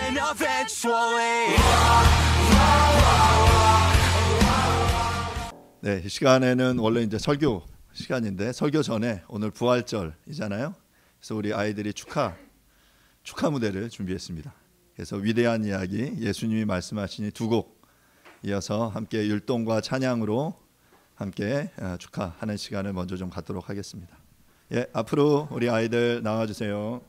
happen eventually. 네, 이 시간에는 원래 이제 설교 시간인데 설교 전에 오늘 부활절이잖아요. 그래서 우리 아이들이 축하 무대를 준비했습니다. 그래서 위대한 이야기 예수님이 말씀하신 이 두 곡 이어서 함께 율동과 찬양으로 함께 축하하는 시간을 먼저 좀 갖도록 하겠습니다. 예, 앞으로 우리 아이들 나와 주세요.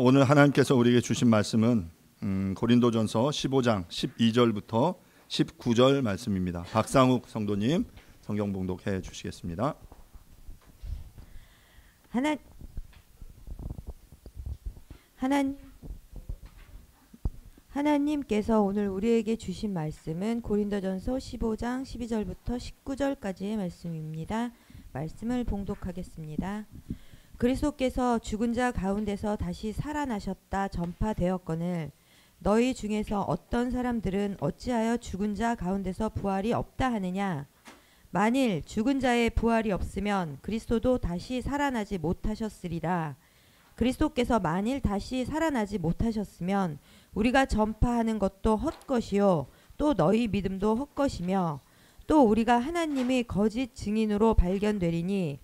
오늘 하나님께서 우리에게 주신 말씀은 고린도전서 15장 12절부터 19절 말씀입니다. 박상욱 성도님 성경 봉독해 주시겠습니다. 하나님께서 오늘 우리에게 주신 말씀은 고린도전서 15장 12절부터 19절까지의 말씀입니다. 말씀을 봉독하겠습니다. 그리스도께서 죽은 자 가운데서 다시 살아나셨다 전파되었거늘 너희 중에서 어떤 사람들은 어찌하여 죽은 자 가운데서 부활이 없다 하느냐. 만일 죽은 자의 부활이 없으면 그리스도도 다시 살아나지 못하셨으리라. 그리스도께서 만일 다시 살아나지 못하셨으면 우리가 전파하는 것도 헛것이요 또 너희 믿음도 헛것이며 또 우리가 하나님의 거짓 증인으로 발견되리니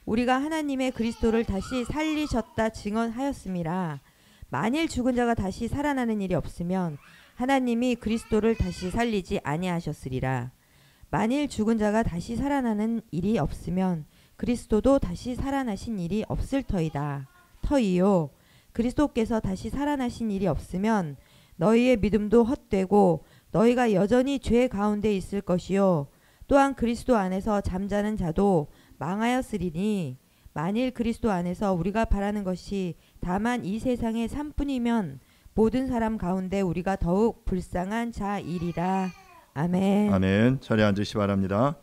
우리가 하나님의 그리스도를 다시 살리셨다 증언하였음이라. 만일 죽은 자가 다시 살아나는 일이 없으면 하나님이 그리스도를 다시 살리지 아니하셨으리라. 만일 죽은 자가 다시 살아나는 일이 없으면 그리스도도 다시 살아나신 일이 없을 터이요. 그리스도께서 다시 살아나신 일이 없으면 너희의 믿음도 헛되고 너희가 여전히 죄 가운데 있을 것이요. 또한 그리스도 안에서 잠자는 자도 망하였으리니 만일 그리스도 안에서 우리가 바라는 것이 다만 이 세상의 삶뿐이면 모든 사람 가운데 우리가 더욱 불쌍한 자이리라. 아멘. 아멘. 자리에 앉으시기 바랍니다.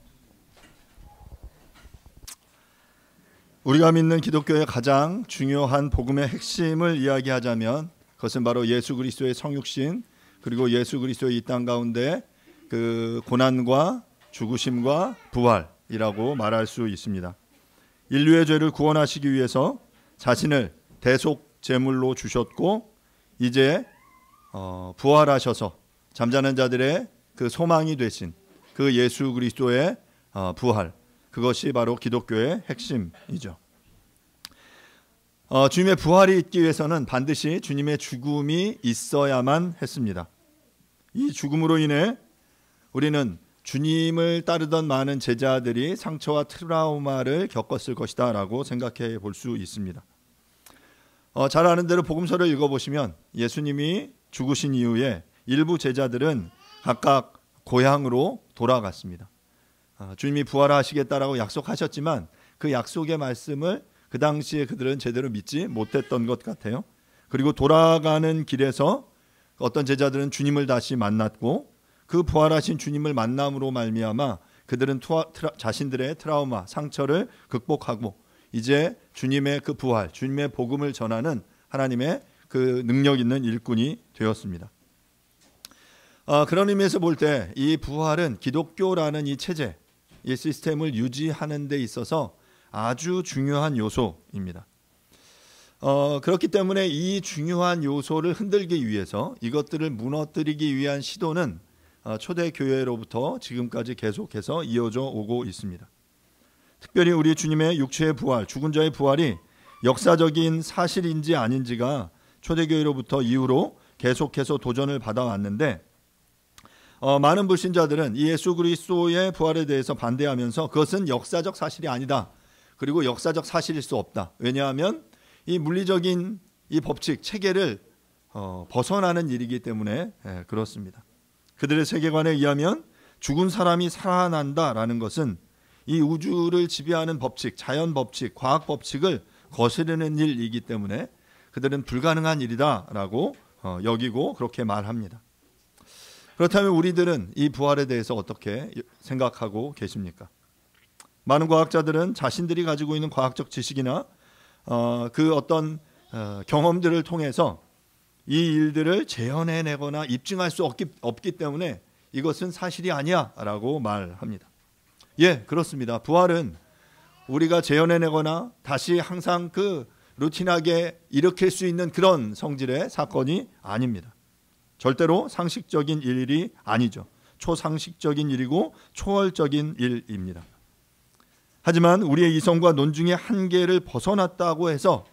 우리가 믿는 기독교의 가장 중요한 복음의 핵심을 이야기하자면 그것은 바로 예수 그리스도의 성육신 그리고 예수 그리스도의 이 땅 가운데 그 고난과 죽으심과 부활이라고 말할 수 있습니다. 인류의 죄를 구원하시기 위해서 자신을 대속 제물로 주셨고 이제 부활하셔서 잠자는 자들의 그 소망이 되신 그 예수 그리스도의 부활, 그것이 바로 기독교의 핵심이죠. 주님의 부활이 있기 위해서는 반드시 주님의 죽음이 있어야만 했습니다. 이 죽음으로 인해 우리는 주님을 따르던 많은 제자들이 상처와 트라우마를 겪었을 것이다 라고 생각해 볼 수 있습니다. 잘 아는 대로 복음서를 읽어보시면 예수님이 죽으신 이후에 일부 제자들은 각각 고향으로 돌아갔습니다. 주님이 부활하시겠다라고 약속하셨지만 그 약속의 말씀을 그 당시에 그들은 제대로 믿지 못했던 것 같아요. 그리고 돌아가는 길에서 어떤 제자들은 주님을 다시 만났고 그 부활하신 주님을 만남으로 말미암아 그들은 자신들의 트라우마, 상처를 극복하고 이제 주님의 그 부활, 주님의 복음을 전하는 하나님의 그 능력 있는 일꾼이 되었습니다. 그런 의미에서 볼 때 이 부활은 기독교라는 이 체제, 이 시스템을 유지하는 데 있어서 아주 중요한 요소입니다. 그렇기 때문에 이 중요한 요소를 흔들기 위해서 이것들을 무너뜨리기 위한 시도는 초대교회로부터 지금까지 계속해서 이어져 오고 있습니다. 특별히 우리 주님의 육체의 부활, 죽은 자의 부활이 역사적인 사실인지 아닌지가 초대교회로부터 이후로 계속해서 도전을 받아왔는데 많은 불신자들은 이 예수 그리스도의 부활에 대해서 반대하면서 그것은 역사적 사실이 아니다. 그리고 역사적 사실일 수 없다. 왜냐하면 이 물리적인 이 법칙, 체계를 벗어나는 일이기 때문에 그렇습니다. 그들의 세계관에 의하면 죽은 사람이 살아난다라는 것은 이 우주를 지배하는 법칙, 자연 법칙, 과학 법칙을 거스르는 일이기 때문에 그들은 불가능한 일이다라고 여기고 그렇게 말합니다. 그렇다면 우리들은 이 부활에 대해서 어떻게 생각하고 계십니까? 많은 과학자들은 자신들이 가지고 있는 과학적 지식이나 그 어떤 경험들을 통해서 이 일들을 재현해내거나 입증할 수 없기 때문에 이것은 사실이 아니야 라고 말합니다. 예, 그렇습니다. 부활은 우리가 재현해내거나 다시 항상 그 루틴하게 일으킬 수 있는 그런 성질의 사건이 아닙니다. 절대로 상식적인 일이 아니죠. 초상식적인 일이고 초월적인 일입니다. 하지만 우리의 이성과 논증의 한계를 벗어났다고 해서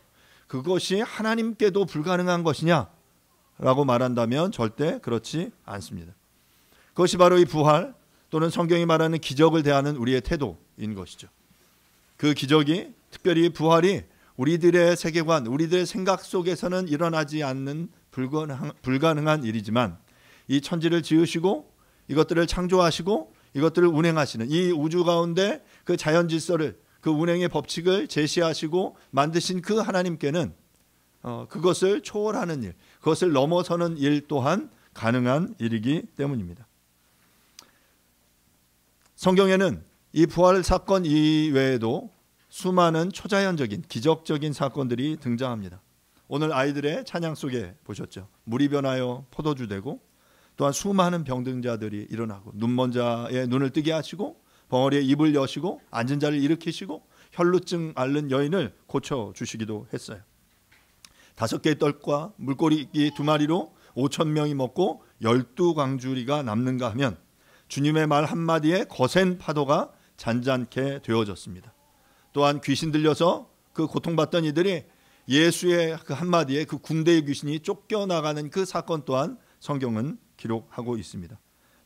그것이 하나님께도 불가능한 것이냐라고 말한다면 절대 그렇지 않습니다. 그것이 바로 이 부활 또는 성경이 말하는 기적을 대하는 우리의 태도인 것이죠. 그 기적이, 특별히 부활이 우리들의 세계관, 우리들의 생각 속에서는 일어나지 않는 불가능한 일이지만 이 천지를 지으시고 이것들을 창조하시고 이것들을 운행하시는 이 우주 가운데 그 자연 질서를, 그 운행의 법칙을 제시하시고 만드신 그 하나님께는 그것을 초월하는 일, 그것을 넘어서는 일 또한 가능한 일이기 때문입니다. 성경에는 이 부활 사건 이외에도 수많은 초자연적인 기적적인 사건들이 등장합니다. 오늘 아이들의 찬양 속에 보셨죠. 물이 변하여 포도주 되고 또한 수많은 병든자들이 일어나고 눈먼 자의 눈을 뜨게 하시고 벙어리의 입을 여시고 앉은 자를 일으키시고 혈루증 앓는 여인을 고쳐주시기도 했어요. 5개의 떡과 물고기 2마리로 5,000명이 먹고 12광주리가 남는가 하면 주님의 말 한마디에 거센 파도가 잔잔케 되어졌습니다. 또한 귀신 들려서 그 고통받던 이들이 예수의 그 한마디에 그 군대의 귀신이 쫓겨나가는 그 사건 또한 성경은 기록하고 있습니다.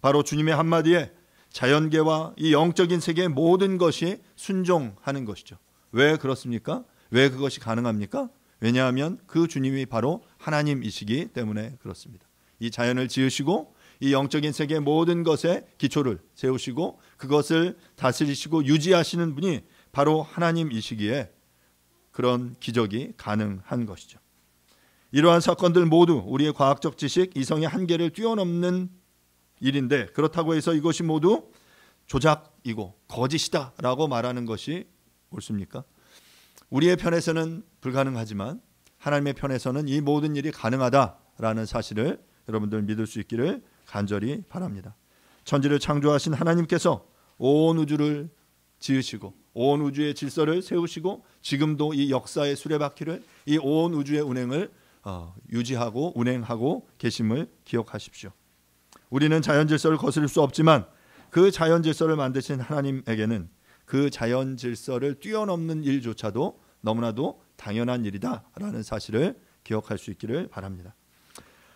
바로 주님의 한마디에 자연계와 이 영적인 세계의 모든 것이 순종하는 것이죠. 왜 그렇습니까? 왜 그것이 가능합니까? 왜냐하면 그 주님이 바로 하나님이시기 때문에 그렇습니다. 이 자연을 지으시고 이 영적인 세계의 모든 것에 기초를 세우시고 그것을 다스리시고 유지하시는 분이 바로 하나님이시기에 그런 기적이 가능한 것이죠. 이러한 사건들 모두 우리의 과학적 지식, 이성의 한계를 뛰어넘는 일인데 그렇다고 해서 이것이 모두 조작이고 거짓이다라고 말하는 것이 옳습니까? 우리의 편에서는 불가능하지만 하나님의 편에서는 이 모든 일이 가능하다라는 사실을 여러분들 믿을 수 있기를 간절히 바랍니다. 천지를 창조하신 하나님께서 온 우주를 지으시고 온 우주의 질서를 세우시고 지금도 이 역사의 수레바퀴를 이 온 우주의 운행을 유지하고 운행하고 계심을 기억하십시오. 우리는 자연 질서를 거스를 수 없지만 그 자연 질서를 만드신 하나님에게는 그 자연 질서를 뛰어넘는 일조차도 너무나도 당연한 일이다라는 사실을 기억할 수 있기를 바랍니다.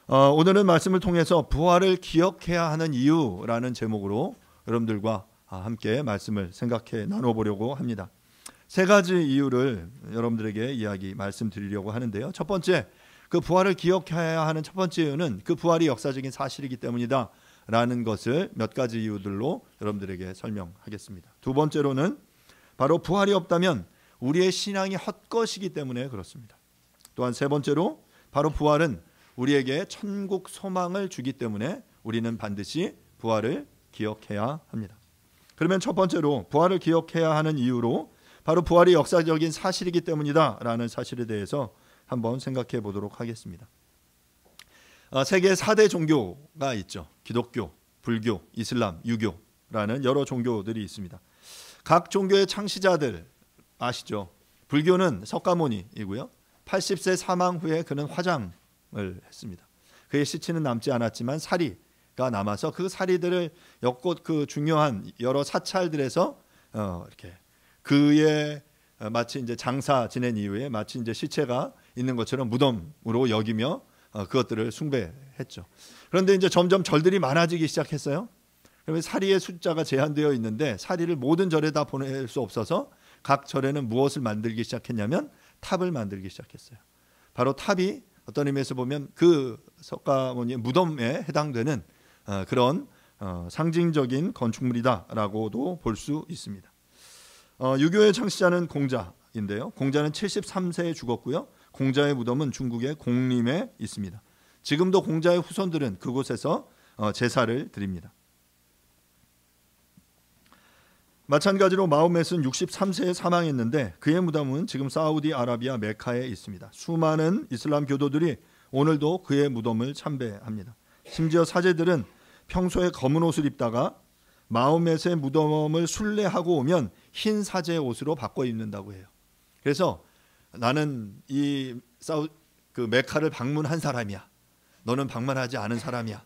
오늘은 말씀을 통해서 부활을 기억해야 하는 이유라는 제목으로 여러분들과 함께 말씀을 생각해 나눠보려고 합니다. 3가지 이유를 여러분들에게 말씀드리려고 하는데요. 첫 번째, 그 부활을 기억해야 하는 첫 번째 이유는 그 부활이 역사적인 사실이기 때문이다 라는 것을 몇 가지 이유들로 여러분들에게 설명하겠습니다. 두 번째로는 바로 부활이 없다면 우리의 신앙이 헛것이기 때문에 그렇습니다. 또한 세 번째로 바로 부활은 우리에게 천국 소망을 주기 때문에 우리는 반드시 부활을 기억해야 합니다. 그러면 첫 번째로 부활을 기억해야 하는 이유로 바로 부활이 역사적인 사실이기 때문이다 라는 사실에 대해서 한번 생각해 보도록 하겠습니다. 세계 4대 종교가 있죠. 기독교, 불교, 이슬람, 유교라는 여러 종교들이 있습니다. 각 종교의 창시자들 아시죠? 불교는 석가모니이고요. 80세 사망 후에 그는 화장을 했습니다. 그의 시체는 남지 않았지만 사리가 남아서 그 사리들을 엮고 그 중요한 여러 사찰들에서 이렇게 그의 마치 이제 장사 지낸 이후에 마치 이제 시체가 있는 것처럼 무덤으로 여기며 그것들을 숭배했죠. 그런데 이제 점점 절들이 많아지기 시작했어요. 그러면 사리의 숫자가 제한되어 있는데 사리를 모든 절에 다 보낼 수 없어서 각 절에는 무엇을 만들기 시작했냐면 탑을 만들기 시작했어요. 바로 탑이 어떤 의미에서 보면 그 석가모니의 무덤에 해당되는 그런 상징적인 건축물이다라고도 볼 수 있습니다. 유교의 창시자는 공자인데요. 공자는 73세에 죽었고요. 공자의 무덤은 중국의 공림에 있습니다. 지금도 공자의 후손들은 그곳에서 제사를 드립니다. 마찬가지로 마호멧은 63세에 사망했는데 그의 무덤은 지금 사우디아라비아 메카에 있습니다. 수많은 이슬람 교도들이 오늘도 그의 무덤을 참배합니다. 심지어 사제들은 평소에 검은 옷을 입다가 마호멧의 무덤을 순례하고 오면 흰 사제 옷으로 바꿔 입는다고 해요. 그래서 나는 그 메카를 방문한 사람이야. 너는 방문하지 않은 사람이야.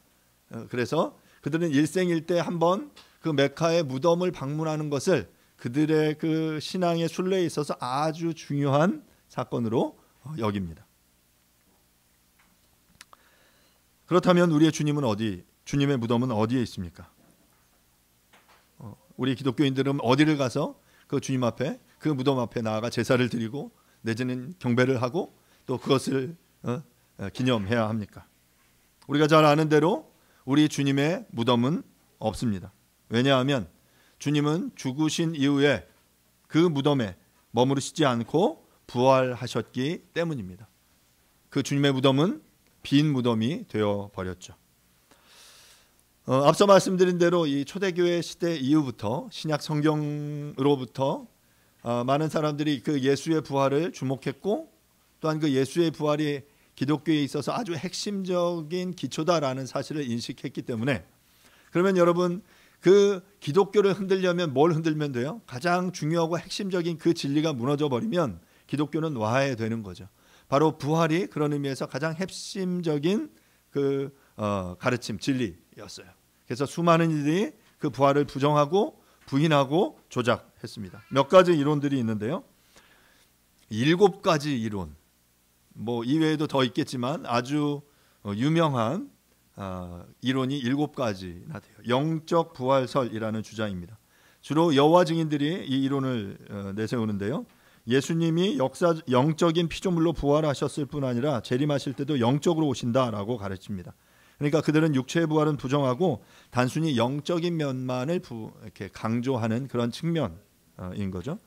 그래서 그들은 일생일대 한번 그 메카의 무덤을 방문하는 것을 그들의 그 신앙의 순례에 있어서 아주 중요한 사건으로 여깁니다. 그렇다면 우리의 주님의 무덤은 어디에 있습니까? 우리 기독교인들은 어디를 가서 그 주님 앞에, 그 무덤 앞에 나아가 제사를 드리고 내지는 경배를 하고 또 그것을 기념해야 합니까? 우리가 잘 아는 대로 우리 주님의 무덤은 없습니다. 왜냐하면 주님은 죽으신 이후에 그 무덤에 머무르시지 않고 부활하셨기 때문입니다. 그 주님의 무덤은 빈 무덤이 되어 버렸죠. 앞서 말씀드린 대로 이 초대교회 시대 이후부터 신약 성경으로부터 많은 사람들이 그 예수의 부활을 주목했고 또한 그 예수의 부활이 기독교에 있어서 아주 핵심적인 기초다라는 사실을 인식했기 때문에, 그러면 여러분 그 기독교를 흔들려면 뭘 흔들면 돼요? 가장 중요하고 핵심적인 그 진리가 무너져 버리면 기독교는 와해되는 거죠. 바로 부활이 그런 의미에서 가장 핵심적인 그 가르침, 진리였어요. 그래서 수많은 이들이 그 부활을 부정하고 부인하고 조작했습니다. 몇 가지 이론들이 있는데요. 7가지 이론, 뭐 이외에도 더 있겠지만 아주 유명한 이론이 7가지나 돼요. 영적 부활설이라는 주장입니다. 주로 여호와 증인들이 이 이론을 내세우는데요. 예수님이 영적인 피조물로 부활하셨을 뿐 아니라 재림하실 때도 영적으로 오신다라고 가르칩니다. 그러니까 그들은 육체의 부활은 부정하고 단순히 영적인 면만을 이렇게 강조하는 그런 측면인 거죠.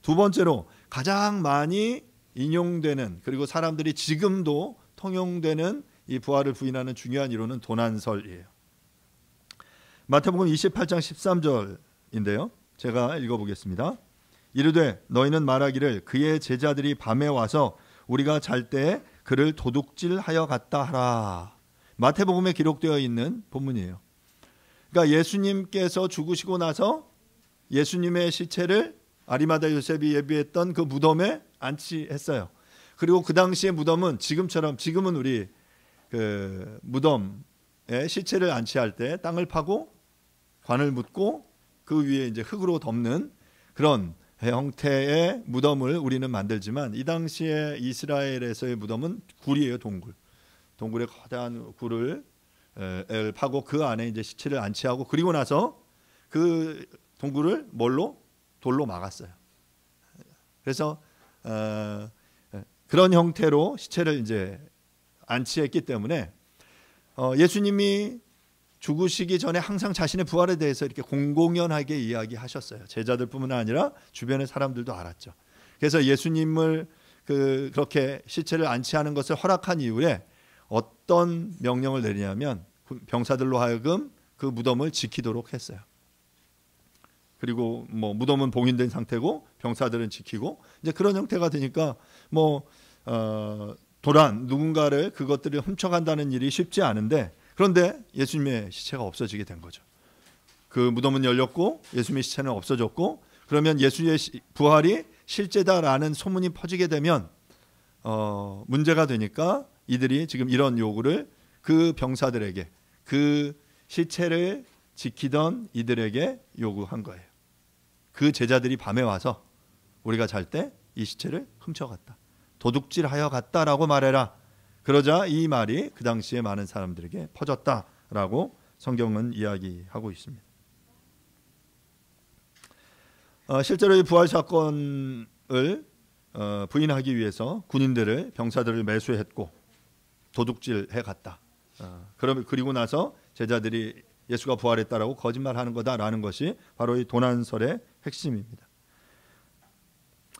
두 번째로 가장 많이 인용되는, 그리고 사람들이 지금도 통용되는 이 부활을 부인하는 중요한 이론은 도난설이에요. 마태복음 28장 13절인데요. 제가 읽어보겠습니다. 이르되 너희는 말하기를 그의 제자들이 밤에 와서 우리가 잘 때에 그를 도둑질하여 갔다 하라. 마태복음에 기록되어 있는 본문이에요. 그러니까 예수님께서 죽으시고 나서 예수님의 시체를 아리마다 요셉이 예비했던 그 무덤에 안치했어요. 그리고 그 당시의 무덤은 지금은 우리 그 무덤에 시체를 안치할 때 땅을 파고 관을 묻고 그 위에 이제 흙으로 덮는 그런 형태의 무덤을 우리는 만들지만, 이 당시에 이스라엘에서의 무덤은 굴이에요. 동굴에 거대한 굴을 파고 그 안에 이제 시체를 안치하고, 그리고 나서 그 동굴을 돌로 막았어요. 그래서 그런 형태로 시체를 이제 안치했기 때문에 예수님이 죽으시기 전에 항상 자신의 부활에 대해서 이렇게 공공연하게 이야기하셨어요. 제자들뿐만 아니라 주변의 사람들도 알았죠. 그래서 예수님을 그렇게 시체를 안치하는 것을 허락한 이후에 어떤 명령을 내리냐면 병사들로 하여금 그 무덤을 지키도록 했어요. 그리고 뭐 무덤은 봉인된 상태고 병사들은 지키고, 이제 그런 형태가 되니까 누군가를 그것들을 훔쳐간다는 일이 쉽지 않은데, 그런데 예수님의 시체가 없어지게 된 거죠. 그 무덤은 열렸고 예수님의 시체는 없어졌고, 그러면 예수의 부활이 실제다라는 소문이 퍼지게 되면 문제가 되니까 이들이 지금 이런 요구를 그 병사들에게, 그 시체를 지키던 이들에게 요구한 거예요. 그 제자들이 밤에 와서 우리가 잘 때 이 시체를 훔쳐갔다, 도둑질하여 갔다라고 말해라. 그러자 이 말이 그 당시에 많은 사람들에게 퍼졌다라고 성경은 이야기하고 있습니다. 실제로 이 부활 사건을 부인하기 위해서 군인들을, 병사들을 매수했고 도둑질해 갔다. 그리고 나서 제자들이 예수가 부활했다라고 거짓말하는 거다라는 것이 바로 이 도난설의 핵심입니다.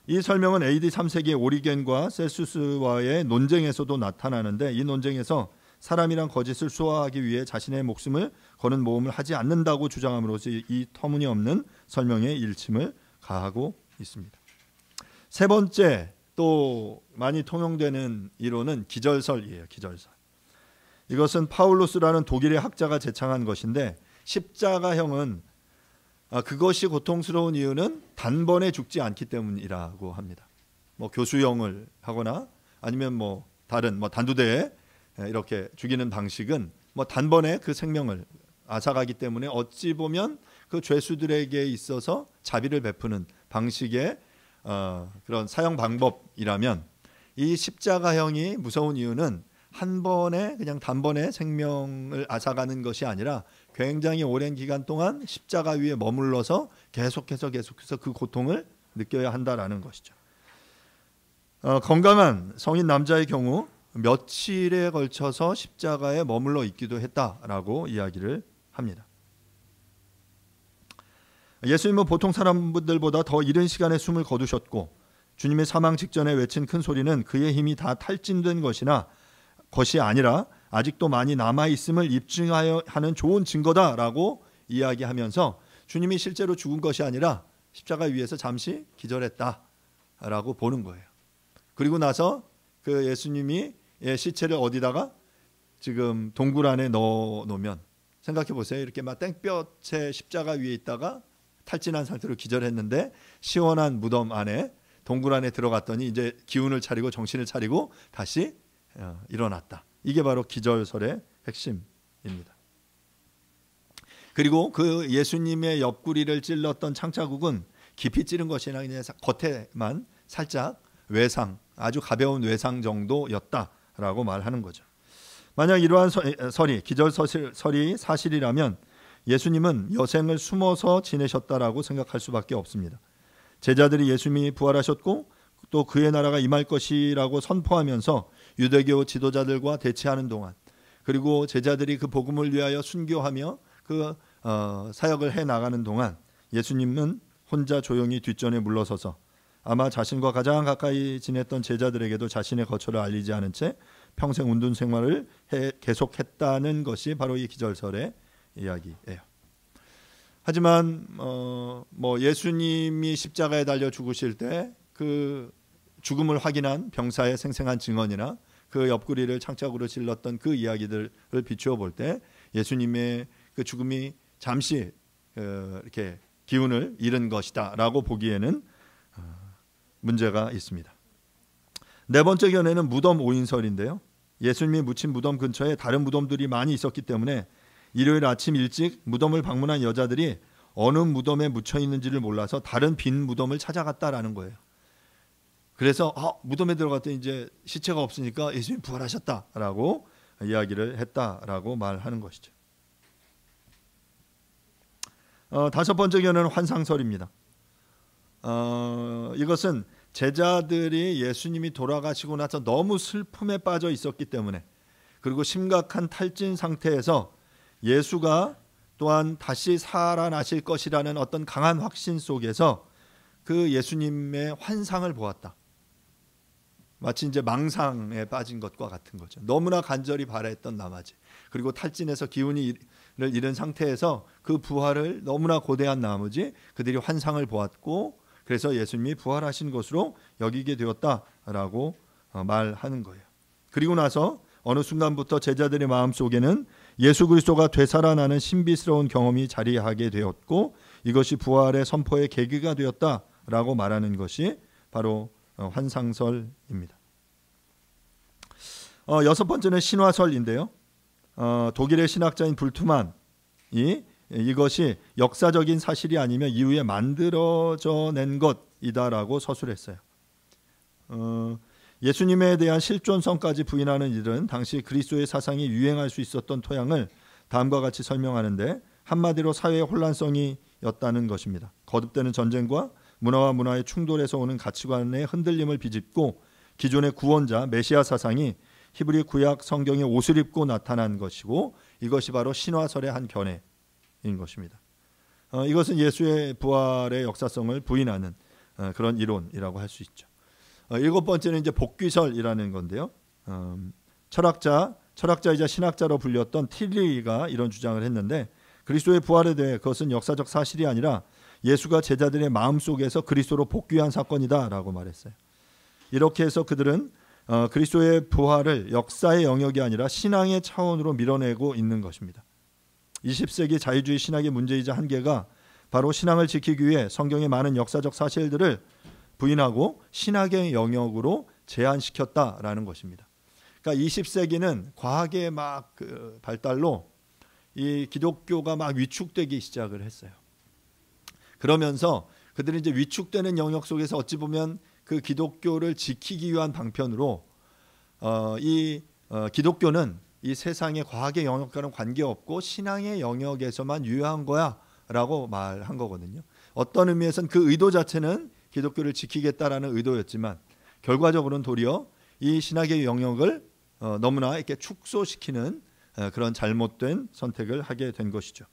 이 설명은 AD 3세기의 오리겐과 셀수스와의 논쟁에서도 나타나는데, 이 논쟁에서 사람이란 거짓을 수호하기 위해 자신의 목숨을 거는 모험을 하지 않는다고 주장함으로써 이 터무니없는 설명에 일침을 가하고 있습니다. 세 번째 또 많이 통용되는 이론은 기절설이에요. 기절설. 이것은 파울루스라는 독일의 학자가 제창한 것인데 십자가형은 그것이 고통스러운 이유는 단번에 죽지 않기 때문이라고 합니다. 뭐 교수형을 하거나 아니면 뭐 다른 뭐 단두대에 이렇게 죽이는 방식은 뭐 단번에 그 생명을 앗아가기 때문에 어찌 보면 그 죄수들에게 있어서 자비를 베푸는 방식의 그런 사형 방법이라면 이 십자가형이 무서운 이유는 한 번에 그냥 단번에 생명을 앗아가는 것이 아니라 굉장히 오랜 기간 동안 십자가 위에 머물러서 계속해서 그 고통을 느껴야 한다라는 것이죠. 건강한 성인 남자의 경우 며칠에 걸쳐서 십자가에 머물러 있기도 했다라고 이야기를 합니다. 예수님은 보통 사람들보다 더 이른 시간에 숨을 거두셨고 주님의 사망 직전에 외친 큰 소리는 그의 힘이 다 탈진된 것이 아니라 아직도 많이 남아있음을 입증하여 하는 좋은 증거다라고 이야기하면서 주님이 실제로 죽은 것이 아니라 십자가 위에서 잠시 기절했다라고 보는 거예요. 그리고 나서 그 예수님이 시체를 어디다가 지금 동굴 안에 넣어 놓으면 생각해 보세요. 이렇게 막 땡볕에 십자가 위에 있다가 탈진한 상태로 기절했는데 시원한 무덤 안에 동굴 안에 들어갔더니 이제 기운을 차리고 정신을 차리고 다시 일어났다. 이게 바로 기절설의 핵심입니다. 그리고 그 예수님의 옆구리를 찔렀던 창자국은 깊이 찌른 것이 아니라 그냥 겉에만 살짝 외상, 아주 가벼운 외상 정도였다라고 말하는 거죠. 만약 이러한 기절설이 사실이라면 예수님은 여생을 숨어서 지내셨다라고 생각할 수밖에 없습니다. 제자들이 예수님이 부활하셨고 또 그의 나라가 임할 것이라고 선포하면서 유대교 지도자들과 대치하는 동안 그리고 제자들이 그 복음을 위하여 순교하며 그 사역을 해나가는 동안 예수님은 혼자 조용히 뒷전에 물러서서 아마 자신과 가장 가까이 지냈던 제자들에게도 자신의 거처를 알리지 않은 채 평생 운둔 생활을 계속했다는 것이 바로 이 기절설의 이야기예요. 하지만 뭐 예수님이 십자가에 달려 죽으실 때 그 죽음을 확인한 병사의 생생한 증언이나 그 옆구리를 창자국으로 찔렀던 그 이야기들을 비추어 볼 때 예수님의 그 죽음이 잠시 이렇게 기운을 잃은 것이다라고 보기에는 문제가 있습니다. 네 번째 견해는 무덤 오인설인데요. 예수님이 묻힌 무덤 근처에 다른 무덤들이 많이 있었기 때문에 일요일 아침 일찍 무덤을 방문한 여자들이 어느 무덤에 묻혀 있는지를 몰라서 다른 빈 무덤을 찾아갔다라는 거예요. 그래서 무덤에 들어갔더니 이제 시체가 없으니까 예수님 부활하셨다라고 이야기를 했다라고 말하는 것이죠. 다섯 번째 견해는 환상설입니다. 이것은 제자들이 예수님이 돌아가시고 나서 너무 슬픔에 빠져 있었기 때문에 그리고 심각한 탈진 상태에서 예수가 또한 다시 살아나실 것이라는 어떤 강한 확신 속에서 그 예수님의 환상을 보았다. 마치 이제 망상에 빠진 것과 같은 거죠. 너무나 간절히 바라했던 나머지 그리고 탈진해서 기운을 잃은 상태에서 그 부활을 너무나 고대한 나머지 그들이 환상을 보았고 그래서 예수님이 부활하신 것으로 여기게 되었다라고 말하는 거예요. 그리고 나서 어느 순간부터 제자들의 마음속에는 예수 그리스도가 되살아나는 신비스러운 경험이 자리하게 되었고 이것이 부활의 선포의 계기가 되었다라고 말하는 것이 바로 환상설입니다. 여섯 번째는 신화설인데요. 독일의 신학자인 불트만이 이것이 역사적인 사실이 아니면 이후에 만들어져 낸 것이다라고 서술했어요. 예수님에 대한 실존성까지 부인하는 이들은 당시 그리스도의 사상이 유행할 수 있었던 토양을 다음과 같이 설명하는데 한마디로 사회의 혼란성이었다는 것입니다. 거듭되는 전쟁과 문화와 문화의 충돌에서 오는 가치관의 흔들림을 비집고 기존의 구원자 메시아 사상이 히브리 구약 성경의 옷을 입고 나타난 것이고 이것이 바로 신화설의 한 견해인 것입니다. 이것은 예수의 부활의 역사성을 부인하는 그런 이론이라고 할 수 있죠. 일곱 번째는 이제 복귀설이라는 건데요. 철학자 철학자이자 신학자로 불렸던 틸리가 이런 주장을 했는데, 그리스도의 부활에 대해 그것은 역사적 사실이 아니라 예수가 제자들의 마음속에서 그리스도로 복귀한 사건이다라고 말했어요. 이렇게 해서 그들은 그리스도의 부활을 역사의 영역이 아니라 신앙의 차원으로 밀어내고 있는 것입니다. 20세기 자유주의 신학의 문제이자 한계가 바로 신앙을 지키기 위해 성경의 많은 역사적 사실들을 부인하고 신학의 영역으로 제한시켰다라는 것입니다. 그러니까 20세기는 과학의 막 발달로 이 기독교가 막 위축되기 시작을 했어요. 그러면서 그들이 이제 위축되는 영역 속에서 어찌 보면 그 기독교를 지키기 위한 방편으로 기독교는 이 세상의 과학의 영역과는 관계없고 신앙의 영역에서만 유효한 거야라고 말한 거거든요. 어떤 의미에서는 그 의도 자체는 기독교를 지키겠다라는 의도였지만 결과적으로는 도리어 이 신학의 영역을 너무나 이렇게 축소시키는 그런 잘못된 선택을 하게 된 것이죠.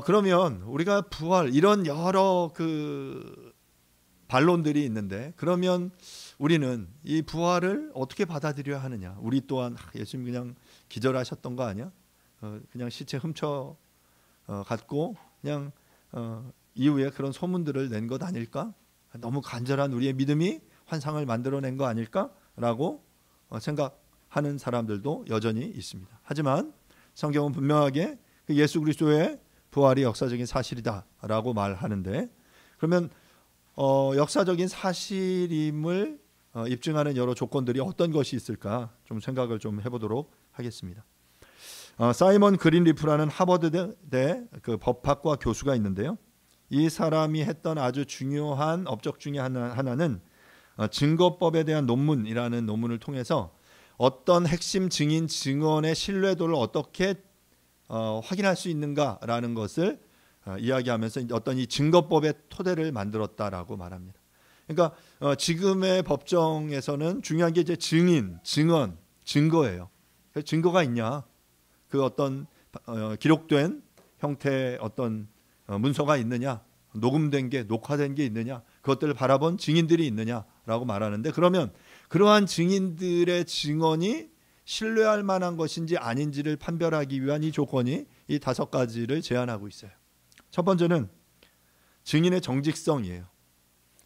그러면 우리가 부활 이런 여러 그 반론들이 있는데, 그러면 우리는 이 부활을 어떻게 받아들여야 하느냐? 우리 또한 예수님 그냥 기절하셨던 거 아니야? 그냥 시체 훔쳐 갖고 그냥 이후에 그런 소문들을 낸 것 아닐까? 너무 간절한 우리의 믿음이 환상을 만들어낸 거 아닐까라고 생각하는 사람들도 여전히 있습니다. 하지만 성경은 분명하게 예수 그리스도의 부활이 역사적인 사실이다라고 말하는데, 그러면 역사적인 사실임을 입증하는 여러 조건들이 어떤 것이 있을까 좀 생각을 좀 해보도록 하겠습니다. 사이먼 그린리프라는 하버드대 그 법학과 교수가 있는데요. 이 사람이 했던 아주 중요한 업적 중에 하나는 증거법에 대한 논문이라는 논문을 통해서 어떤 핵심 증인 증언의 신뢰도를 어떻게 확인할 수 있는가라는 것을 이야기하면서 어떤 이 증거법의 토대를 만들었다라고 말합니다. 그러니까 지금의 법정에서는 중요한 게 이제 증인, 증언, 증거예요. 증거가 있냐, 그 어떤 기록된 형태의 어떤 문서가 있느냐, 녹음된 게, 녹화된 게 있느냐, 그것들을 바라본 증인들이 있느냐라고 말하는데, 그러면 그러한 증인들의 증언이 신뢰할 만한 것인지 아닌지를 판별하기 위한 이 조건이 이 5가지를 제한하고 있어요. 첫 번째는 증인의 정직성이에요.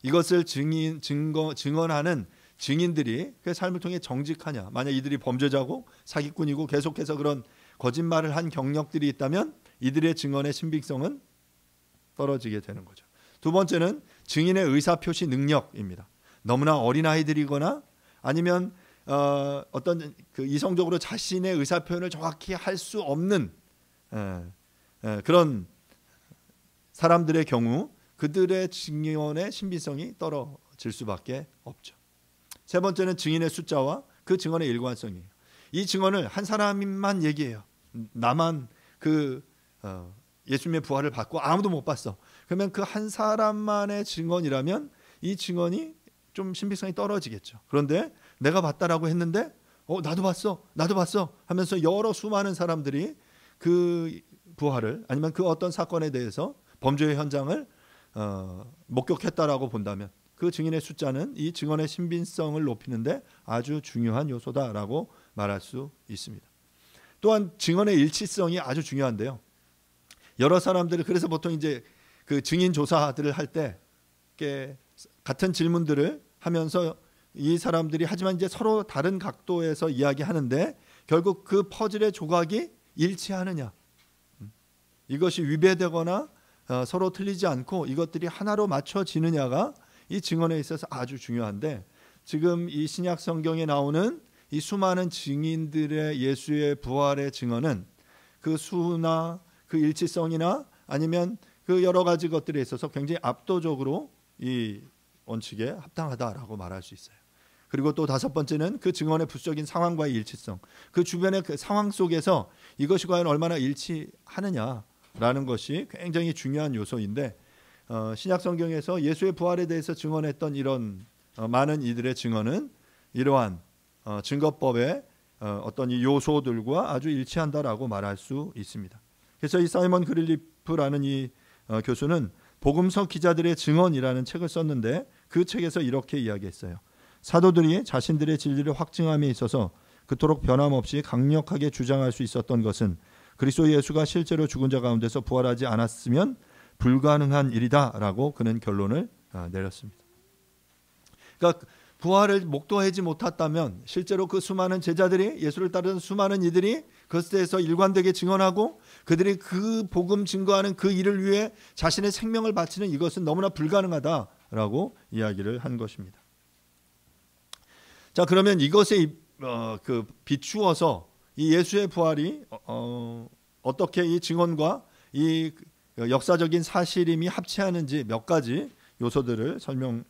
이것을 증언하는 증인들이 그 삶을 통해 정직하냐, 만약 이들이 범죄자고 사기꾼이고 계속해서 그런 거짓말을 한 경력들이 있다면 이들의 증언의 신빙성은 떨어지게 되는 거죠. 두 번째는 증인의 의사표시 능력입니다. 너무나 어린아이들이거나 아니면 어떤 그 이성적으로 자신의 의사표현을 정확히 할 수 없는 그런 사람들의 경우 그들의 증언의 신빙성이 떨어질 수밖에 없죠. 세 번째는 증인의 숫자와 그 증언의 일관성이에요. 이 증언을 한 사람만 얘기해요. 나만 그 예수님의 부활을 받고 아무도 못 봤어. 그러면 그 한 사람만의 증언이라면 이 증언이 좀 신빙성이 떨어지겠죠. 그런데 내가 봤다라고 했는데 나도 봤어 하면서 여러 수많은 사람들이 그 부활을 아니면 그 어떤 사건에 대해서 범죄의 현장을 목격했다라고 본다면 그 증인의 숫자는 이 증언의 신빙성을 높이는데 아주 중요한 요소다라고 말할 수 있습니다. 또한 증언의 일치성이 아주 중요한데요. 여러 사람들이 그래서 보통 이제 그 증인 조사들을 할 때 같은 질문들을 하면서 이 사람들이 하지만 이제 서로 다른 각도에서 이야기하는데 결국 그 퍼즐의 조각이 일치하느냐, 이것이 위배되거나 서로 틀리지 않고 이것들이 하나로 맞춰지느냐가 이 증언에 있어서 아주 중요한데, 지금 이 신약 성경에 나오는 이 수많은 증인들의 예수의 부활의 증언은 그 수나 그 일치성이나 아니면 그 여러 가지 것들에 있어서 굉장히 압도적으로 이 원칙에 합당하다라고 말할 수 있어요. 그리고 또 5번째는 그 증언의 부수적인 상황과의 일치성, 그 주변의 그 상황 속에서 이것이 과연 얼마나 일치하느냐라는 것이 굉장히 중요한 요소인데, 신약 성경에서 예수의 부활에 대해서 증언했던 이런 많은 이들의 증언은 이러한 증거법의 어떤 이 요소들과 아주 일치한다라고 말할 수 있습니다. 그래서 이 사이먼 그린리프라는 이 교수는 복음서 기자들의 증언이라는 책을 썼는데 그 책에서 이렇게 이야기했어요. 사도들이 자신들의 진리를 확증함에 있어서 그토록 변함없이 강력하게 주장할 수 있었던 것은 그리스도 예수가 실제로 죽은 자 가운데서 부활하지 않았으면 불가능한 일이다라고 그는 결론을 내렸습니다. 그러니까 부활을 목도하지 못했다면 실제로 그 수많은 제자들이, 예수를 따르는 수많은 이들이 그것에 대해서 일관되게 증언하고 그들이 그 복음 증거하는 그 일을 위해 자신의 생명을 바치는 이것은 너무나 불가능하다라고 이야기를 한 것입니다. 자, 그러면 이것에 비추어서 이 예수의 부활이 어떻게 이 증언과 이 역사적인 사실임이 합치하는지 몇 가지 요소들을 설명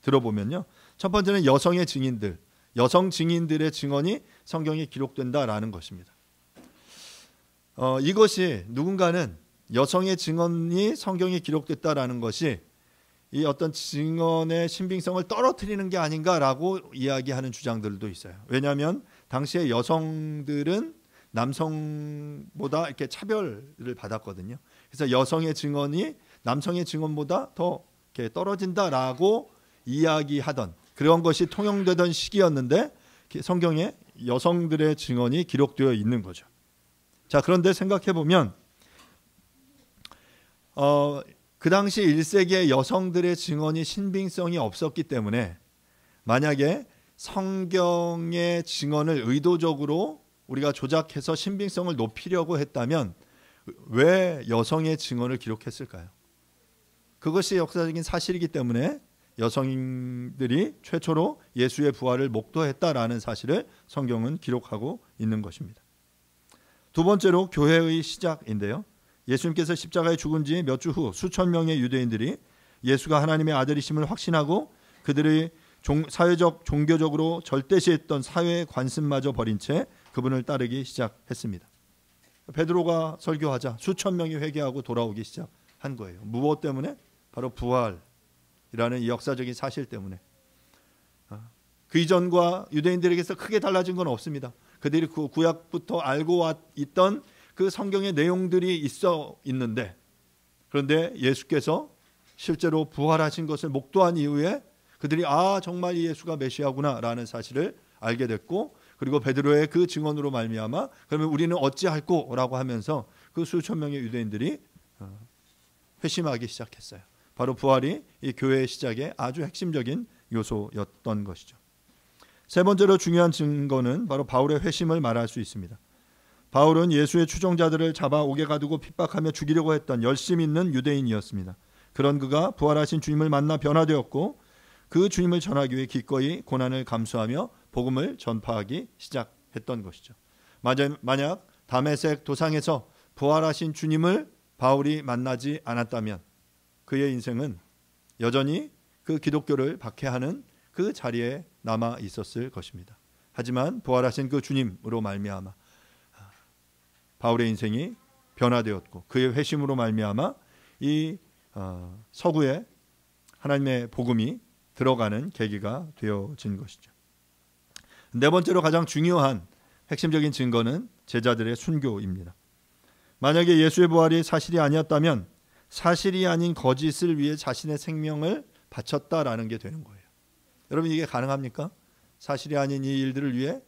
들어보면요. 첫 번째는 여성의 증인들, 여성 증인들의 증언이 성경에 기록된다라는 것입니다. 이것이 누군가는 여성의 증언이 성경에 기록됐다라는 것이 이 어떤 증언의 신빙성을 떨어뜨리는 게 아닌가라고 이야기하는 주장들도 있어요. 왜냐하면 당시에 여성들은 남성보다 이렇게 차별을 받았거든요. 그래서 여성의 증언이 남성의 증언보다 더 이렇게 떨어진다라고 이야기하던 그런 것이 통용되던 시기였는데 성경에 여성들의 증언이 기록되어 있는 거죠. 자, 그런데 생각해 보면 그 당시 1세기의 여성들의 증언이 신빙성이 없었기 때문에 만약에 성경의 증언을 의도적으로 우리가 조작해서 신빙성을 높이려고 했다면 왜 여성의 증언을 기록했을까요? 그것이 역사적인 사실이기 때문에 여성들이 최초로 예수의 부활을 목도했다라는 사실을 성경은 기록하고 있는 것입니다. 두 번째로 교회의 시작인데요. 예수님께서 십자가에 죽은 지 몇 주 후 수천 명의 유대인들이 예수가 하나님의 아들이심을 확신하고 그들의 사회적, 종교적으로 절대시했던 사회의 관습마저 버린 채 그분을 따르기 시작했습니다. 베드로가 설교하자 수천 명이 회개하고 돌아오기 시작한 거예요. 무엇 때문에? 바로 부활이라는 이 역사적인 사실 때문에. 그 이전과 유대인들에게서 크게 달라진 건 없습니다. 그들이 구약부터 알고 있던 그 성경의 내용들이 있는데 그런데 예수께서 실제로 부활하신 것을 목도한 이후에 그들이 정말 이 예수가 메시아구나 라는 사실을 알게 됐고 그리고 베드로의 그 증언으로 말미암아 그러면 우리는 어찌할꼬 라고 하면서 그 수천 명의 유대인들이 회심하기 시작했어요. 바로 부활이 이 교회의 시작의 아주 핵심적인 요소였던 것이죠. 세 번째로 중요한 증거는 바로 바울의 회심을 말할 수 있습니다. 바울은 예수의 추종자들을 잡아 옥에 가두고 핍박하며 죽이려고 했던 열심 있는 유대인이었습니다. 그런 그가 부활하신 주님을 만나 변화되었고 그 주님을 전하기 위해 기꺼이 고난을 감수하며 복음을 전파하기 시작했던 것이죠. 만약 다메섹 도상에서 부활하신 주님을 바울이 만나지 않았다면 그의 인생은 여전히 그 기독교를 박해하는 그 자리에 남아 있었을 것입니다. 하지만 부활하신 그 주님으로 말미암아 바울의 인생이 변화되었고 그의 회심으로 말미암아 이 서구에 하나님의 복음이 들어가는 계기가 되어진 것이죠. 네 번째로 가장 중요한 핵심적인 증거는 제자들의 순교입니다. 만약에 예수의 부활이 사실이 아니었다면 사실이 아닌 거짓을 위해 자신의 생명을 바쳤다라는 게 되는 거예요. 여러분 이게 가능합니까? 사실이 아닌 이 일들을 위해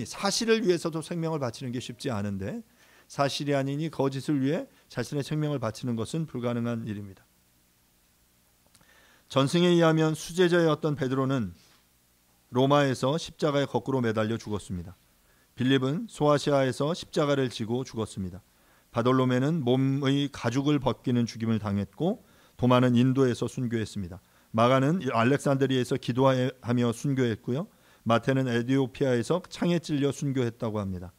사실을 위해서도 생명을 바치는 게 쉽지 않은데 사실이 아닌 이 거짓을 위해 자신의 생명을 바치는 것은 불가능한 일입니다. 전승에 의하면 수제자였던 베드로는 로마에서 십자가에 거꾸로 매달려 죽었습니다. 빌립은 소아시아에서 십자가를 지고 죽었습니다. 바돌로메는 몸의 가죽을 벗기는 죽임을 당했고 도마는 인도에서 순교했습니다. 마가는 알렉산드리아에서 기도하며 순교했고요. 마태는 에티오피아에서 창에 찔려 순교했다고 합니다.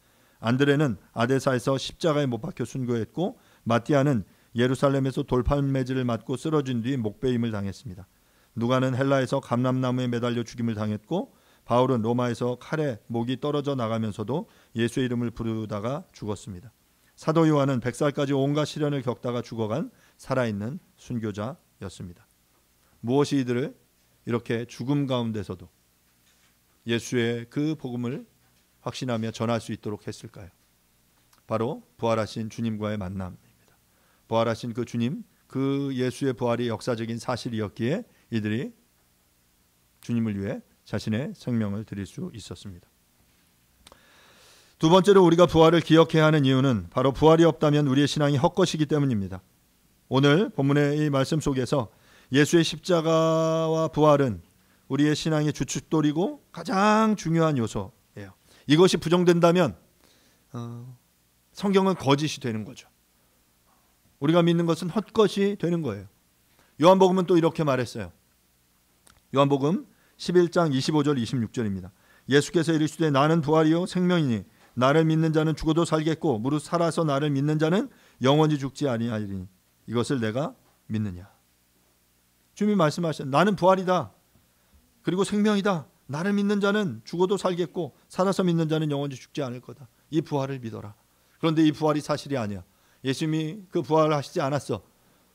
안드레는 아데사에서 십자가에 못 박혀 순교했고 마티아는 예루살렘에서 돌팔매질을 맞고 쓰러진 뒤 목베임을 당했습니다. 누가는 헬라에서 감람나무에 매달려 죽임을 당했고 바울은 로마에서 칼에 목이 떨어져 나가면서도 예수의 이름을 부르다가 죽었습니다. 사도 요한은 100살까지 온갖 시련을 겪다가 죽어간 살아있는 순교자였습니다. 무엇이 이들을 이렇게 죽음 가운데서도 예수의 그 복음을 확신하며 전할 수 있도록 했을까요? 바로 부활하신 주님과의 만남입니다. 부활하신 그 주님, 그 예수의 부활이 역사적인 사실이었기에 이들이 주님을 위해 자신의 생명을 드릴 수 있었습니다. 두 번째로 우리가 부활을 기억해야 하는 이유는 바로 부활이 없다면 우리의 신앙이 헛것이기 때문입니다. 오늘 본문의 이 말씀 속에서 예수의 십자가와 부활은 우리의 신앙의 주춧돌이고 가장 중요한 요소예요. 이것이 부정된다면 성경은 거짓이 되는 거죠. 우리가 믿는 것은 헛것이 되는 거예요. 요한복음은 또 이렇게 말했어요. 요한복음 11장 25절 26절입니다. 예수께서 이르시되 나는 부활이요 생명이니 나를 믿는 자는 죽어도 살겠고 무릇 살아서 나를 믿는 자는 영원히 죽지 아니하리니 이것을 내가 믿느냐. 주님이 말씀하셨어요. 나는 부활이다. 그리고 생명이다. 나를 믿는 자는 죽어도 살겠고 살아서 믿는 자는 영원히 죽지 않을 거다. 이 부활을 믿어라. 그런데 이 부활이 사실이 아니야. 예수님이 그 부활을 하시지 않았어.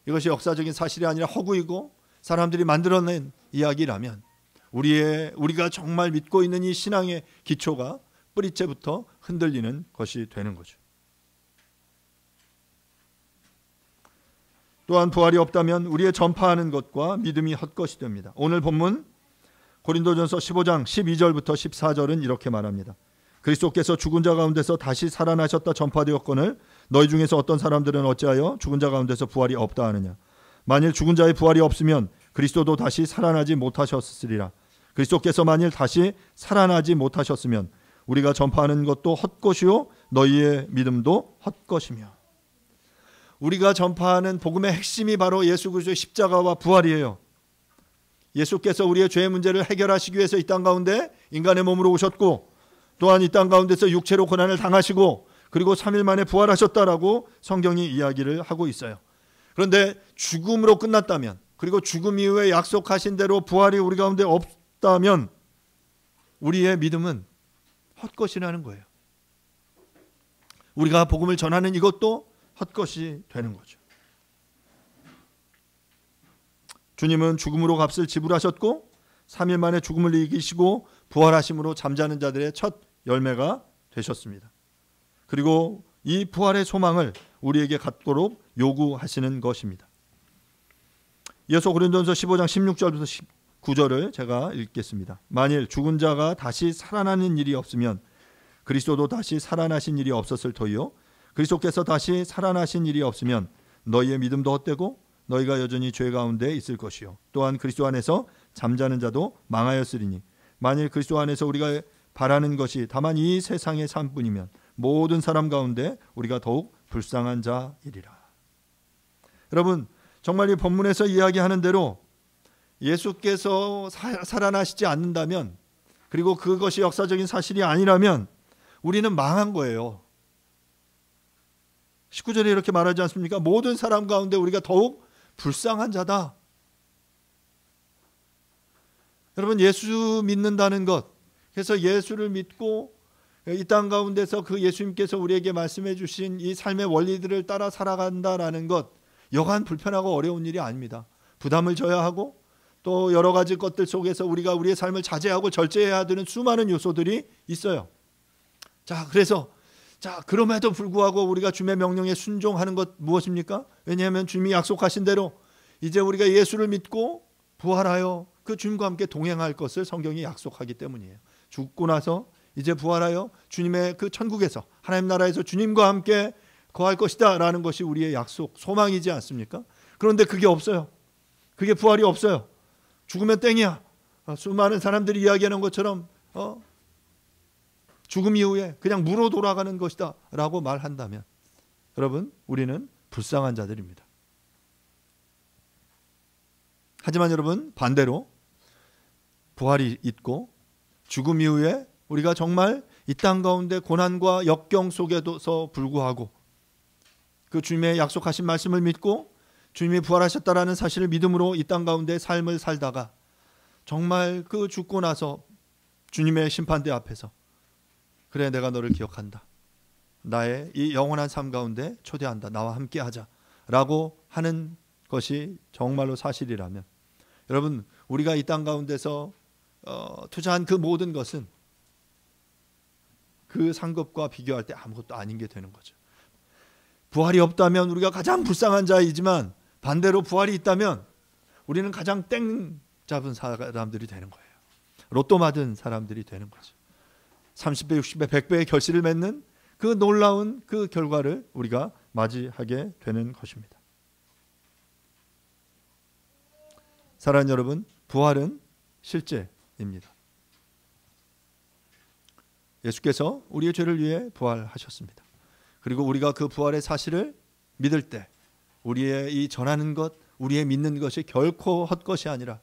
이것이 역사적인 사실이 아니라 허구이고 사람들이 만들어낸 이야기라면 우리가 정말 믿고 있는 이 신앙의 기초가 뿌리째부터 흔들리는 것이 되는 거죠. 또한 부활이 없다면 우리의 전파하는 것과 믿음이 헛것이 됩니다. 오늘 본문 고린도전서 15장 12절부터 14절은 이렇게 말합니다. 그리스도께서 죽은 자 가운데서 다시 살아나셨다 전파되었거늘 너희 중에서 어떤 사람들은 어찌하여 죽은 자 가운데서 부활이 없다 하느냐. 만일 죽은 자의 부활이 없으면 그리스도도 다시 살아나지 못하셨으리라. 그리스도께서 만일 다시 살아나지 못하셨으면 우리가 전파하는 것도 헛것이요 너희의 믿음도 헛것이며. 우리가 전파하는 복음의 핵심이 바로 예수 그리스도의 십자가와 부활이에요. 예수께서 우리의 죄의 문제를 해결하시기 위해서 이 땅 가운데 인간의 몸으로 오셨고 또한 이 땅 가운데서 육체로 고난을 당하시고 그리고 3일 만에 부활하셨다라고 성경이 이야기를 하고 있어요. 그런데 죽음으로 끝났다면 그리고 죽음 이후에 약속하신 대로 부활이 우리 가운데 없다면 우리의 믿음은 헛것이라는 거예요. 우리가 복음을 전하는 이것도 헛것이 되는 거죠. 주님은 죽음으로 값을 지불하셨고 3일 만에 죽음을 이기시고 부활하심으로 잠자는 자들의 첫 열매가 되셨습니다. 그리고 이 부활의 소망을 우리에게 갖도록 요구하시는 것입니다. 이어서 고린도전서 15장 16절부터 19절을 제가 읽겠습니다. 만일 죽은 자가 다시 살아나는 일이 없으면 그리스도도 다시 살아나신 일이 없었을 터이요 그리스도께서 다시 살아나신 일이 없으면 너희의 믿음도 헛되고 너희가 여전히 죄 가운데 있을 것이요 또한 그리스도 안에서 잠자는 자도 망하였으리니 만일 그리스도 안에서 우리가 바라는 것이 다만 이 세상의 삶뿐이면 모든 사람 가운데 우리가 더욱 불쌍한 자이리라. 여러분 정말 이 본문에서 이야기하는 대로 예수께서 살아나시지 않는다면 그리고 그것이 역사적인 사실이 아니라면 우리는 망한 거예요. 19절에 이렇게 말하지 않습니까? 모든 사람 가운데 우리가 더욱 불쌍한 자다. 여러분 예수 믿는다는 것, 그래서 예수를 믿고 이 땅 가운데서 그 예수님께서 우리에게 말씀해 주신 이 삶의 원리들을 따라 살아간다라는 것 여간 불편하고 어려운 일이 아닙니다. 부담을 져야 하고 또 여러 가지 것들 속에서 우리가 우리의 삶을 자제하고 절제해야 되는 수많은 요소들이 있어요. 그래서 그럼에도 불구하고 우리가 주님의 명령에 순종하는 것 무엇입니까? 왜냐하면 주님이 약속하신 대로 이제 우리가 예수를 믿고 부활하여 그 주님과 함께 동행할 것을 성경이 약속하기 때문이에요. 죽고 나서 이제 부활하여 주님의 그 천국에서 하나님 나라에서 주님과 함께 거할 것이다 라는 것이 우리의 약속, 소망이지 않습니까? 그런데 그게 없어요. 그게 부활이 없어요. 죽으면 땡이야. 수많은 사람들이 이야기하는 것처럼 죽음 이후에 그냥 무로 돌아가는 것이다 라고 말한다면 여러분 우리는 불쌍한 자들입니다. 하지만 여러분 반대로 부활이 있고 죽음 이후에 우리가 정말 이 땅 가운데 고난과 역경 속에서 불구하고 그 주님의 약속하신 말씀을 믿고 주님이 부활하셨다라는 사실을 믿음으로 이 땅 가운데 삶을 살다가 정말 그 죽고 나서 주님의 심판대 앞에서 그래 내가 너를 기억한다. 나의 이 영원한 삶 가운데 초대한다. 나와 함께 하자. 라고 하는 것이 정말로 사실이라면 여러분 우리가 이 땅 가운데서 투자한 그 모든 것은 그 상급과 비교할 때 아무것도 아닌 게 되는 거죠. 부활이 없다면 우리가 가장 불쌍한 자이지만 반대로 부활이 있다면 우리는 가장 땡 잡은 사람들이 되는 거예요. 로또 맞은 사람들이 되는 거죠. 30배, 60배, 100배의 결실을 맺는 그 놀라운 그 결과를 우리가 맞이하게 되는 것입니다. 사랑하는 여러분, 부활은 실제입니다. 예수께서 우리의 죄를 위해 부활하셨습니다. 그리고 우리가 그 부활의 사실을 믿을 때 우리의 이 전하는 것, 우리의 믿는 것이 결코 헛것이 아니라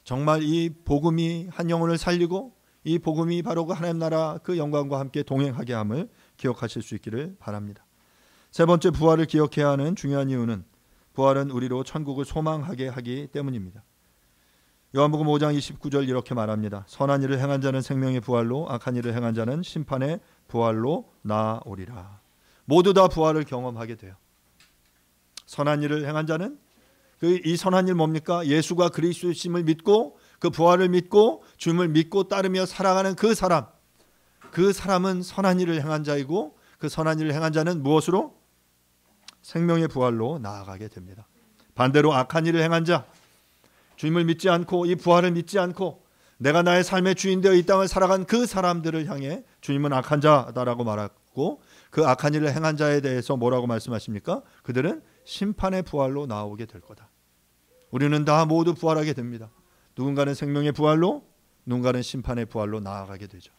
정말 이 복음이 한 영혼을 살리고 이 복음이 바로 그 하나님 나라 그 영광과 함께 동행하게 함을 기억하실 수 있기를 바랍니다. 세 번째, 부활을 기억해야 하는 중요한 이유는 부활은 우리로 천국을 소망하게 하기 때문입니다. 요한복음 5장 29절 이렇게 말합니다. 선한 일을 행한 자는 생명의 부활로, 악한 일을 행한 자는 심판의 부활로 나아오리라. 모두 다 부활을 경험하게 돼요. 선한 일을 행한 자는 이 선한 일 뭡니까? 예수가 그리스도이심을 믿고 그 부활을 믿고 주님을 믿고 따르며 살아가는 그 사람은 선한 일을 행한 자이고, 그 선한 일을 행한 자는 무엇으로? 생명의 부활로 나아가게 됩니다. 반대로 악한 일을 행한 자, 주님을 믿지 않고 이 부활을 믿지 않고 내가 나의 삶의 주인 되어 이 땅을 살아간 그 사람들을 향해 주님은 악한 자다라고 말하고, 그 악한 일을 행한 자에 대해서 뭐라고 말씀하십니까? 그들은 심판의 부활로 나오게 될 거다. 우리는 다 모두 부활하게 됩니다. 누군가는 생명의 부활로, 누군가는 심판의 부활로 나아가게 되죠.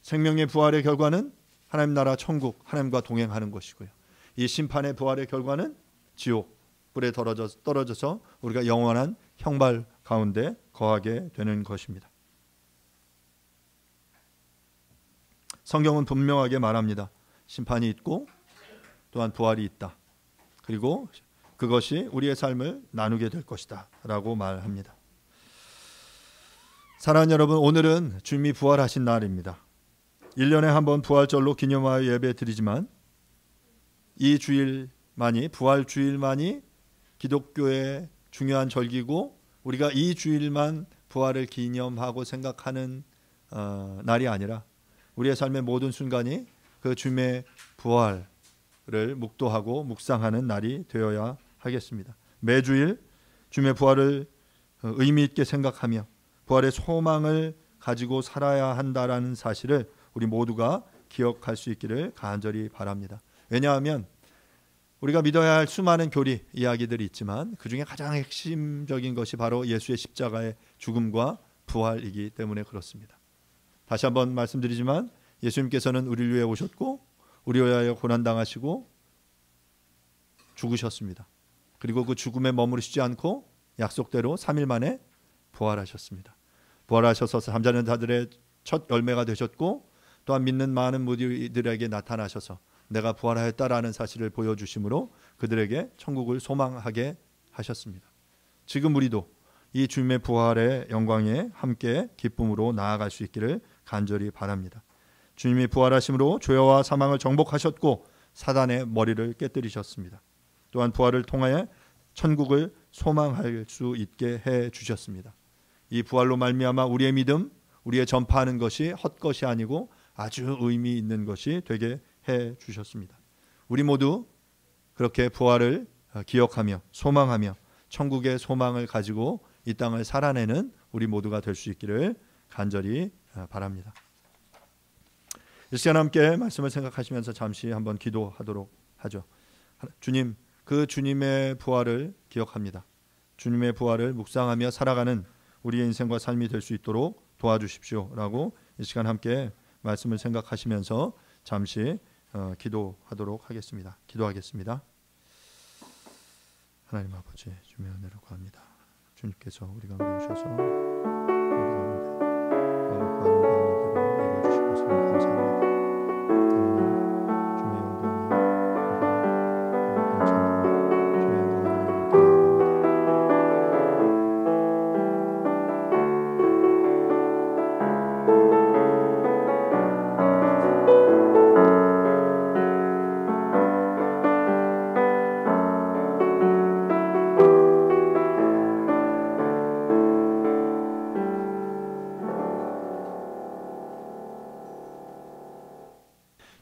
생명의 부활의 결과는 하나님 나라 천국, 하나님과 동행하는 것이고요. 이 심판의 부활의 결과는 지옥, 불에 떨어져서 우리가 영원한 형벌 가운데 거하게 되는 것입니다. 성경은 분명하게 말합니다. 심판이 있고 또한 부활이 있다. 그리고 그것이 우리의 삶을 나누게 될 것이다 라고 말합니다. 사랑하는 여러분, 오늘은 주님이 부활하신 날입니다. 1년에 한 번 부활절로 기념하여 예배 드리지만 이 주일만이, 부활 주일만이 기독교의 중요한 절기고 우리가 이 주일만 부활을 기념하고 생각하는 날이 아니라 우리의 삶의 모든 순간이 그 주님의 부활을 묵도하고 묵상하는 날이 되어야 하겠습니다. 매주일 주님의 부활을 의미 있게 생각하며 부활의 소망을 가지고 살아야 한다라는 사실을 우리 모두가 기억할 수 있기를 간절히 바랍니다. 왜냐하면 우리가 믿어야 할 수많은 교리 이야기들이 있지만 그 중에 가장 핵심적인 것이 바로 예수의 십자가의 죽음과 부활이기 때문에 그렇습니다. 다시 한번 말씀드리지만 예수님께서는 우리를 위해 오셨고 우리를 위하여 고난당하시고 죽으셨습니다. 그리고 그 죽음에 머무르시지 않고 약속대로 3일 만에 부활하셨습니다. 부활하셔서 잠자는 자들의 첫 열매가 되셨고 또한 믿는 많은 무리들에게 나타나셔서 내가 부활하였다라는 사실을 보여주심으로 그들에게 천국을 소망하게 하셨습니다. 지금 우리도 이 주님의 부활의 영광에 함께 기쁨으로 나아갈 수 있기를 간절히 바랍니다. 주님이 부활하심으로 죄와 사망을 정복하셨고 사단의 머리를 깨뜨리셨습니다. 또한 부활을 통하여 천국을 소망할 수 있게 해 주셨습니다. 이 부활로 말미암아 우리의 믿음, 우리의 전파하는 것이 헛것이 아니고 아주 의미 있는 것이 되게 해 주셨습니다. 우리 모두 그렇게 부활을 기억하며 소망하며 천국의 소망을 가지고 이 땅을 살아내는 우리 모두가 될 수 있기를 간절히 바랍니다. 이 시간 함께 말씀을 생각하시면서 잠시 한번 기도하도록 하죠. 주님, 그 주님의 부활을 기억합니다. 주님의 부활을 묵상하며 살아가는 우리의 인생과 삶이 될 수 있도록 도와주십시오라고 이 시간 함께 말씀을 생각하시면서 잠시 기도하도록 하겠습니다. 기도하겠습니다. 하나님 아버지, 주님의 은혜를 구합니다. 주님께서 우리 가운데 오셔서 우리 가운데 거룩한 바람대로 이루어주신 것을 감사합니다. 주님의 영광이 주님의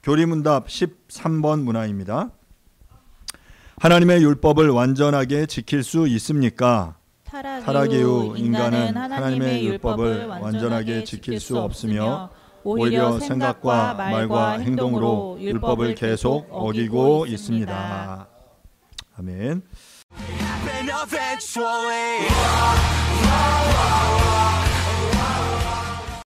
교리문답 13번 문항입니다. 하나님의 율법을 완전하게 지킬 수 있습니까? 타락이 타락 이후 인간은 하나님의 율법을 완전하게 지킬 수 없으며 오히려 생각과 말과 행동으로 율법을 계속 어기고 있습니다. 아멘. Happen eventually.